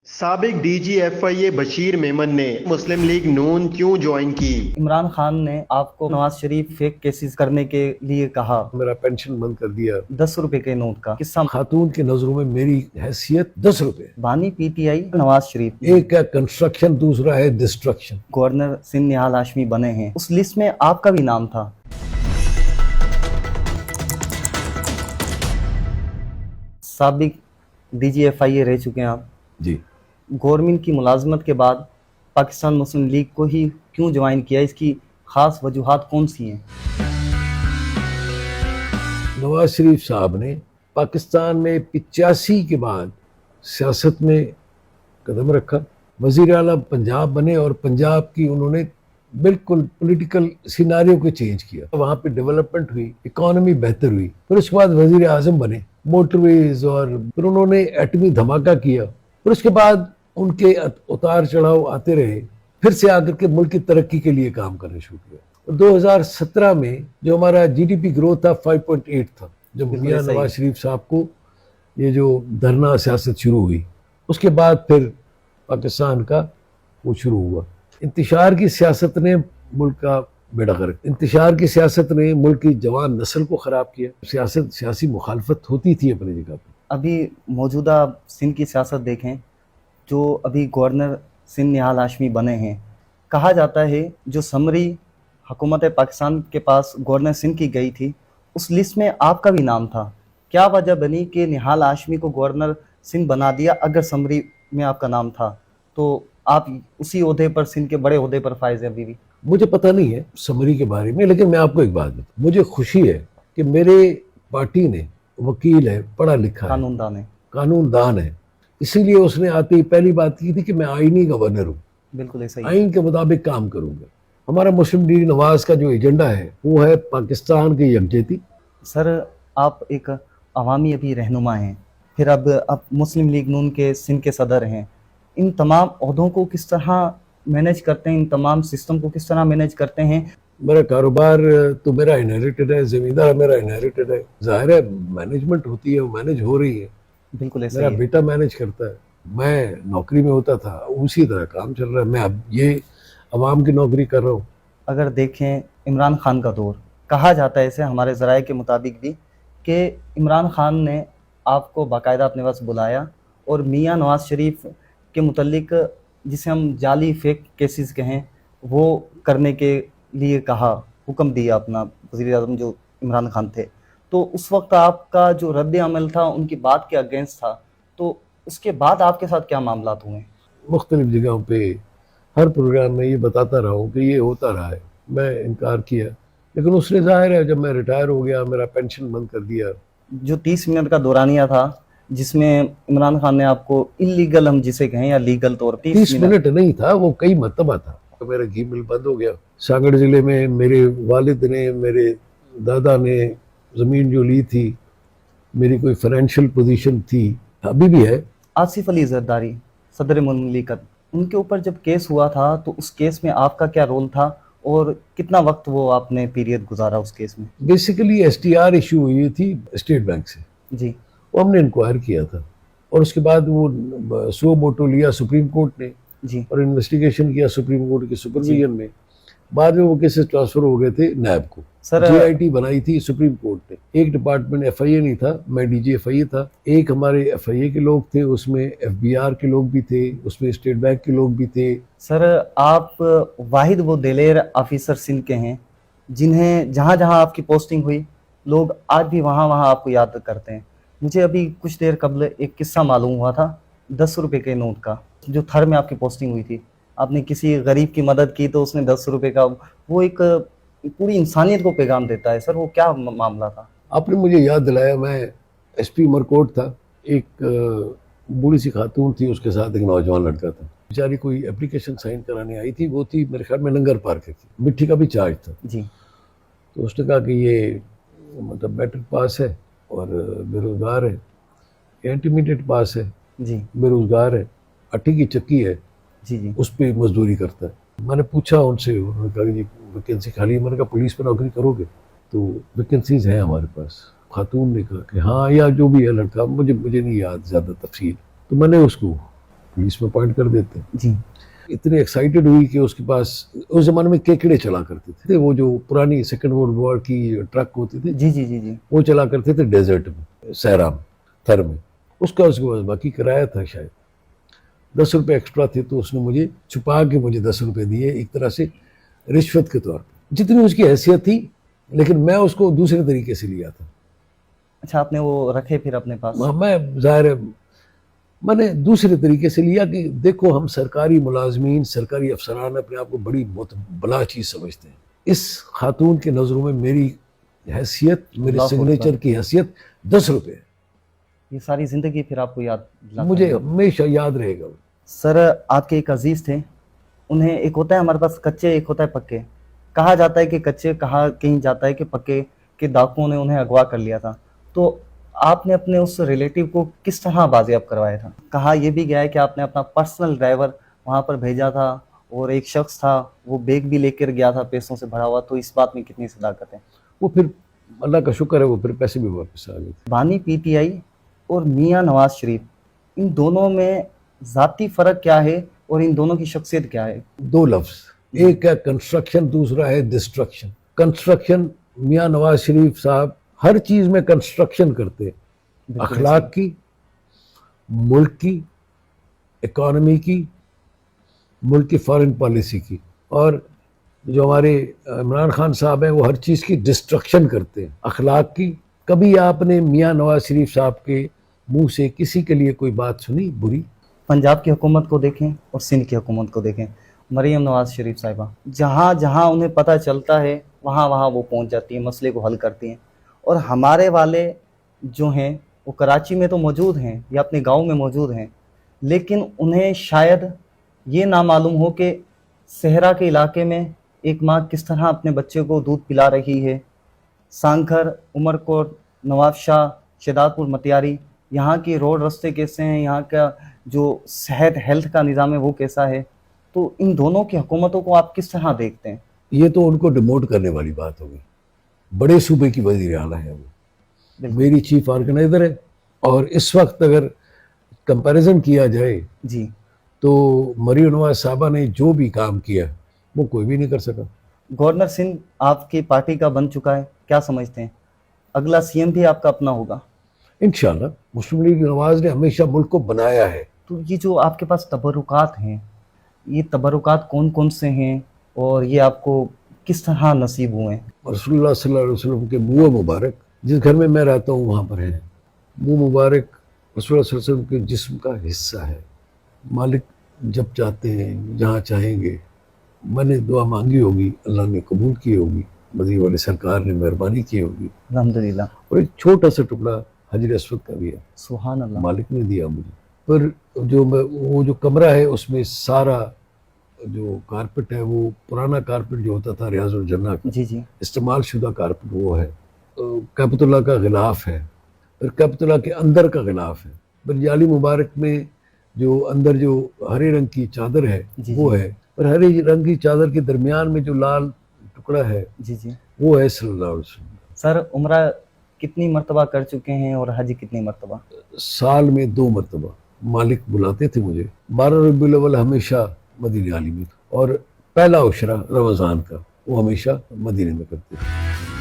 साबिक DGFIA बशीर मेमन ने मुस्लिम league नून क्यों ज्वाइन की? इमरान खान ने आपको नवाज शरीफ फेक केसेस करने के लिए कहा, मेरा पेंशन बंद कर दिया। 10 रुपए के नोट का किस्सा। खातून की नजरों में मेरी हैसियत 10 रुपए। बानी PTI नवाज शरीफ, एक है कंस्ट्रक्शन, दूसरा है डिस्ट्रक्शन। गवर्नर सिंध निहाल हाशमी बने हैं, उस लिस्ट में आपका भी नाम था। साबिक DGFIA रह चुके हैं आप जी। गवर्नमेंट की मुलाजमत के बाद पाकिस्तान मुस्लिम लीग को ही क्यों ज्वाइन किया, इसकी खास वजूहात कौन सी हैं? नवाज शरीफ साहब ने पाकिस्तान में 85 के बाद सियासत में कदम रखा, वजीर आला पंजाब बने और पंजाब की उन्होंने बिल्कुल पॉलिटिकल सिनारियो को चेंज किया। वहाँ पे डेवलपमेंट हुई, इकोनॉमी बेहतर हुई। फिर उसके बाद वजीर आजम बने, मोटरवेज, और फिर उन्होंने एटमी धमाका किया। फिर उसके बाद उनके उतार चढ़ाव आते रहे, फिर से आकर के मुल्क की तरक्की के लिए काम करने शुरू किया। 2017 में जो हमारा GDP ग्रोथ था 5.8 था, जब मियां नवाज शरीफ साहब को ये जो धरना सियासत शुरू हुई, उसके बाद फिर पाकिस्तान का वो शुरू हुआ। इंतशार की सियासत ने मुल्क का बेड़ा गर्क, इंतशार की सियासत ने मुल्क की जवान नस्ल को ख़राब किया। सियासत, सियासी मुखालफत होती थी अपनी जगह पर। अभी मौजूदा सिंध की सियासत देखें, जो अभी गवर्नर सिंध निहाल हाशमी बने हैं, कहा जाता है जो समरी हुकूमत पाकिस्तान के पास गवर्नर सिंध की गई थी, उस लिस्ट में आपका भी नाम था। क्या वजह बनी कि निहाल हाशमी को गवर्नर सिंध बना दिया? अगर समरी में आपका नाम था तो आप उसी ओहदे पर, सिंध के बड़े ओहदे पर फायज हैं अभी भी। मुझे पता नहीं है समरी के बारे में, लेकिन मैं आपको एक बात बताऊं, मुझे खुशी है कि मेरे पार्टी ने वकील है, पढ़ा लिखा है, कानूनदान है, इसीलिए उसने आते ही पहली बात की थी कि मैं आईनी गवर्नर हूँ, बिल्कुल ऐसा ही, आइन के मुताबिक काम करूंगा। हमारा मुस्लिम लीग नवाज का जो एजेंडा है वो है पाकिस्तान की यकजहती। सर, आप एक अवामी अभी रहनुमा हैं, फिर अब मुस्लिम लीग नून के सिंध के सदर हैं। इन तमाम ओहदों को किस तरह मैनेज करते हैं, इन तमाम सिस्टम को किस तरह मैनेज करते हैं? मेरा कारोबार तो मेरा इनहेरिटेड है, ज़मींदार मेरा इनहेरिटेड है, जाहिर है मैनेजमेंट होती है, वो मैनेज हो रही है। बिल्कुल ऐसा मेरा ही है। बेटा मैनेज करता है, मैं नौकरी में होता था, उसी तरह काम चल रहा है। मैं अब ये अवाम की नौकरी कर रहा हूँ। अगर देखें इमरान खान का दौर, कहा जाता है ऐसे हमारे ज़राए के मुताबिक भी कि इमरान खान ने आपको बाकायदा अपने पास बुलाया और मियां नवाज शरीफ के मुतल्लिक, जिसे हम जाली फेक केसेस कहें, वो करने के लिए कहा, हुक्म दिया अपना वज़ीर आज़म जो इमरान खान थे। तो उस वक्त आपका जो रद्द अमल था उनकी बात के अगेंस्ट था, तो उसके बाद आपके साथ क्या मामलात हुए? मुख्तलिफ जगहों पे हर प्रोग्राम में ये बताता रहा हूँ कि ये होता रहा है। मैं इनकार किया, लेकिन उसने जाहिर है जब मैं रिटायर हो गया, मेरा पेंशन बंद कर दिया। जो 30 मिनट का दौरानिया था जिसमें इमरान खान ने आपको इलीगल, हम जिसे कहें, या लीगल तौर पर, 30 मिनट नहीं था, वो कई मरतबा था। तो मेरा घी मिल बंद हो गया। सागर ज़िले में मेरे वालिद ने, मेरे दादा ने ज़मीन जो ली थी, मेरी कोई फाइनेंशियल पोजीशन थी, अभी भी है। आसिफ अली जरदारी सदर मुमलिकत, उनके ऊपर जब केस हुआ था तो उस केस में आपका क्या रोल था और कितना वक्त वो आपने पीरियड गुजारा उस केस में? बेसिकली STR इशू हुई थी स्टेट बैंक से जी, वो हमने इंक्वायर किया था, और उसके बाद वो सो मोटो लिया सुप्रीम कोर्ट ने जी, और इन्वेस्टिगेशन किया सुप्रीम कोर्ट के सुपरविजन में। बाद में वो केसेस ट्रांसफर हो गए थे नैब को। सर, JIT बनाई थी सुप्रीम कोर्ट ने। एक डिपार्टमेंट FIA नहीं था, मैं DGFIA था। एक हमारे FIA के लोग थे, उसमें FBR के लोग भी थे, उसमें स्टेट बैंक के लोग भी थे। सर, आप वाहिद वो दिलेर ऑफिसर सिंध के हैं जिन्हें जहाँ जहाँ आपकी पोस्टिंग हुई, लोग आज भी वहाँ वहाँ आपको याद करते हैं। मुझे अभी कुछ देर कबल एक किस्सा मालूम हुआ था 10 रुपए के नोट का, जो थर में आपकी पोस्टिंग हुई थी, आपने किसी गरीब की मदद की तो उसने 10 रुपए का, वो एक पूरी इंसानियत को पैगाम देता है। सर, वो क्या मामला था? आपने मुझे याद दिलाया, मैं SP उमरकोट था, एक बूढ़ी सी खातून थी, उसके साथ एक नौजवान लड़का था। बेचारी कोई एप्लीकेशन साइन कराने आई थी, वो थी मेरे ख्याल में लंगर पार की थी, मिट्टी का भी चार्ज था जी। तो उसने कहा कि ये मतलब मैट्रिक पास है और बेरोजगार है, इंटरमीडिएट पास है जी, बेरोजगार है, आटे की चक्की है, जी, जी, उस पर मजदूरी करता है। मैंने पूछा उनसे, उन्होंने कहा कि जी वैकेंसी खाली है। मैंने कहा पुलिस पर नौकरी करोगे? तो वैकेंसीज हैं हमारे पास। खातून ने कहा कि हाँ, या जो भी है लड़का, मुझे नहीं याद ज़्यादा तफसील। तो मैंने उसको पुलिस में अपॉइंट कर देते। जी इतने एक्साइटेड हुई कि उसके पास उस जमाने में केकड़े चला करते थे, वो जो पुरानी सेकेंड वर्ल्ड वॉर की ट्रक होती थी, जी जी जी जी। वो चला करते थे डेजर्ट में, सहरा में, थर में। उसका उसके पास बाकी किराया था, शायद 10 रुपये एक्स्ट्रा थे, तो उसने मुझे छुपा के मुझे 10 रुपये दिए, एक तरह से रिश्वत के तौर पर। जितनी उसकी हैसियत थी, लेकिन मैं उसको दूसरे तरीके से लिया था। अच्छा, आपने वो रखे फिर अपने पास? मैं ज़ाहिर है मैंने दूसरे तरीके से लिया कि देखो, हम सरकारी मुलाजमीन, सरकारी अफसरान अपने आप को बड़ी बला चीज़ समझते हैं। इस खातून के नज़रों में मेरी हैसियत, मेरे अल्लाह सिग्नेचर की हैसियत 10 रुपये है। ये सारी ज़िंदगी फिर आपको याद दिलाता मुझे है। हमेशा याद रहेगा। सर, आपके एक अजीज़ थे, उन्हें, एक होता है हमारे पास कच्चे, एक होता है पक्के। कहा जाता है कि कच्चे, कहा कहीं जाता है कि पक्के के डाकुओं ने उन्हें अगवा कर लिया था। तो आपने अपने उस रिलेटिव को किस तरह बाजियाब करवाया था? कहा यह भी गया है कि आपने अपना पर्सनल ड्राइवर वहाँ पर भेजा था, और एक शख्स था, वो बैग भी लेकर गया था पैसों से भरा हुआ। तो इस बात में कितनी सदाकत है? वो फिर अल्लाह का शुक्र है, वो फिर पैसे भी वापस आ गए थे। बानी पीटीआई और मियां नवाज शरीफ, इन दोनों में ज़ाती फ़र्क क्या है और इन दोनों की शख्सियत क्या है? 2 लफ्ज़, एक है कंस्ट्रक्शन, दूसरा है डिस्ट्रक्शन। कंस्ट्रक्शन, मियाँ नवाज शरीफ साहब हर चीज़ में कंस्ट्रक्शन करते हैं, अखलाक की, मुल्क की, इकॉनमी की, मुल्क की फॉरेन पॉलिसी की। और जो हमारे इमरान खान साहब हैं, वो हर चीज़ की डिस्ट्रक्शन करते हैं, अखलाक की। कभी आपने मियाँ नवाज शरीफ साहब के मुंह से किसी के लिए कोई बात सुनी बुरी? पंजाब की हुकूमत को देखें और सिंध की हुकूमत को देखें, मरीम नवाज शरीफ साहिबा जहाँ जहाँ उन्हें पता चलता है वहाँ वहाँ वो पहुँच जाती हैं, मसले को हल करती हैं। और हमारे वाले जो हैं वो कराची में तो मौजूद हैं या अपने गांव में मौजूद हैं, लेकिन उन्हें शायद ये ना मालूम हो कि सहरा के इलाके में एक माँ किस तरह अपने बच्चे को दूध पिला रही है। सांखर, उमरकोट, नवाबशाह, शेदातपुर, मतियारी, यहाँ की रोड रास्ते कैसे हैं, यहाँ का जो सेहत हेल्थ का निज़ाम है वो कैसा है। तो इन दोनों की हुकूमतों को आप किस तरह देखते हैं? ये तो उनको डिमोट करने वाली बात होगी। बड़े सूबे की वज़ीर आला है वो, मेरी चीफ ऑर्गेनाइजर है। और इस वक्त अगर कंपैरिजन किया जाए जी, तो मरीम नवाज साहबा ने जो भी काम किया वो कोई भी नहीं कर सका। गवर्नर सिंध आपकी पार्टी का बन चुका है, क्या समझते हैं अगला सीएम भी आपका अपना होगा? इंशाल्लाह। मुस्लिम लीग नवाज ने हमेशा मुल्क को बनाया है। तो ये जो आपके पास तबरुकात हैं, ये तबरुकात कौन कौन से हैं और ये आपको किस तरह नसीब हुए हैं? रसूलुल्लाह सल्लल्लाहु अलैहि वसल्लम के मुँह मुबारक, जिस घर में मैं रहता हूँ वहाँ पर है। मुँह मुबारक रसूलुल्लाह सल्लल्लाहु अलैहि वसल्लम के जिस्म का हिस्सा है। मालिक जब चाहते हैं, जहाँ चाहेंगे। मैंने दुआ मांगी होगी, अल्लाह ने कबूल की होगी, मदीने वाले सरकार ने मेहरबानी की होगी। अल्हम्दुलिल्लाह। और एक छोटा सा टुकड़ा हजर अस्वद का भी है, सुभान अल्लाह। मालिक ने दिया मुझे। पर वो जो कमरा है उसमें सारा जो कारपेट है, वो पुराना कारपेट जो होता था रियाजुल जन्ना का, जी जी, इस्तेमाल शुदा कारपेट वो है। कैबतुल्लाह का गिलाफ है, फिर कैबतुल्लाह के अंदर का गिलाफ है। फिर जाली मुबारक में जो अंदर जो हरे रंग की चादर है जी, वो जी। है। और हरे रंग की चादर के दरमियान में जो लाल टुकड़ा है जी जी। वो है सल्लल्लाहु अलैहि वसल्लम। सर, उम्रा कितनी मरतबा कर चुके हैं और हज कितनी मरतबा? साल में 2 मरतबा मालिक बुलाते थे मुझे। 12 रबीउल अव्वल हमेशा मदीने आली में, और पहला उशरा रमज़ान का वो हमेशा मदीने में करते थे।